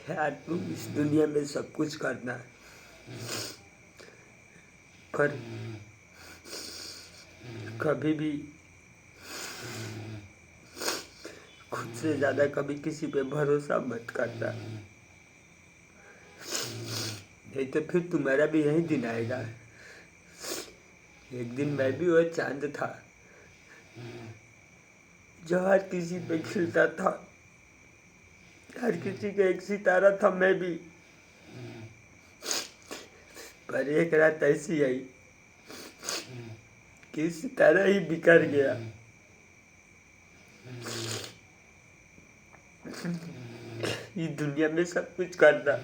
यार तुम इस दुनिया में सब कुछ करना है, पर कभी भी खुद से ज़्यादा कभी किसी पे भरोसा मत करना, नहीं तो फिर तुम्हारा भी यही दिन आएगा। एक दिन मैं भी वो चांद था जो हर किसी पे खिलता था, हर किसी का एक सितारा था मैं भी। पर एक रात ऐसी आई कि सितारा ही बिखर गया। इस दुनिया में सब कुछ करना,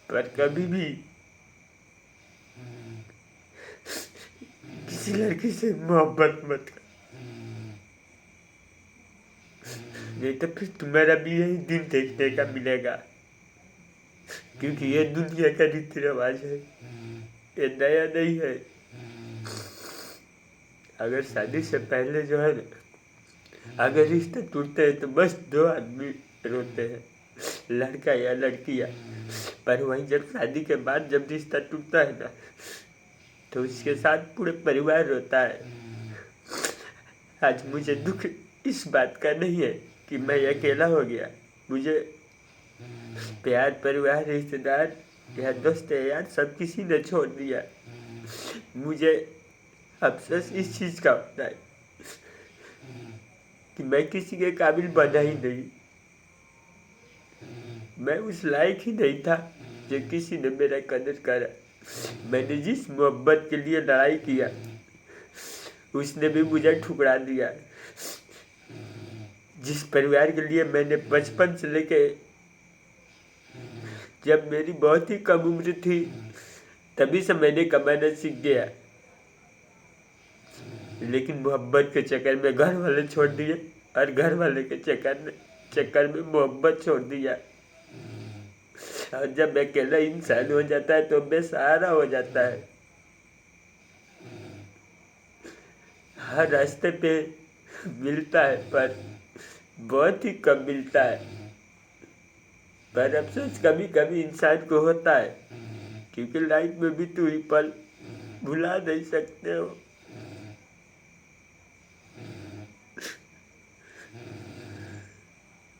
पर कभी भी किसी लड़की से मोहब्बत मत कर, नहीं तो फिर तुम्हारा भी यही दिन देखने का मिलेगा। क्योंकि ये दुनिया का रीति रिवाज है, ये नया नहीं है। अगर शादी से पहले जो है ना, अगर रिश्ते टूटते हैं तो बस दो आदमी रोते हैं, लड़का या लड़कियां। पर वहीं जब शादी के बाद जब रिश्ता टूटता है ना, तो उसके साथ पूरे परिवार रोता है। आज मुझे दुख इस बात का नहीं है कि मैं अकेला हो गया। मुझे प्यार, परिवार, रिश्तेदार या दोस्त यार सब किसी ने छोड़ दिया। मुझे अफसोस इस चीज़ का होता है कि मैं किसी के काबिल बना ही नहीं। मैं उस लायक ही नहीं था जो किसी ने मेरा कदर करा। मैंने जिस मोहब्बत के लिए लड़ाई किया, उसने भी मुझे ठुकरा दिया। जिस परिवार के लिए मैंने बचपन से लेके, जब मेरी बहुत ही कम उम्र थी तभी से मैंने कमाना सीख गया, लेकिन मोहब्बत के चक्कर में घर वाले छोड़ दिए और घर वाले के चक्कर में मोहब्बत छोड़ दिया। और जब अकेला इंसान हो जाता है तो बेसहारा हो जाता है। हर रास्ते पे मिलता है पर बहुत ही कम मिलता है। पर अफसोस कभी कभी इंसान को होता है, क्योंकि लाइफ में भी तू ही पल भुला नहीं सकते हो।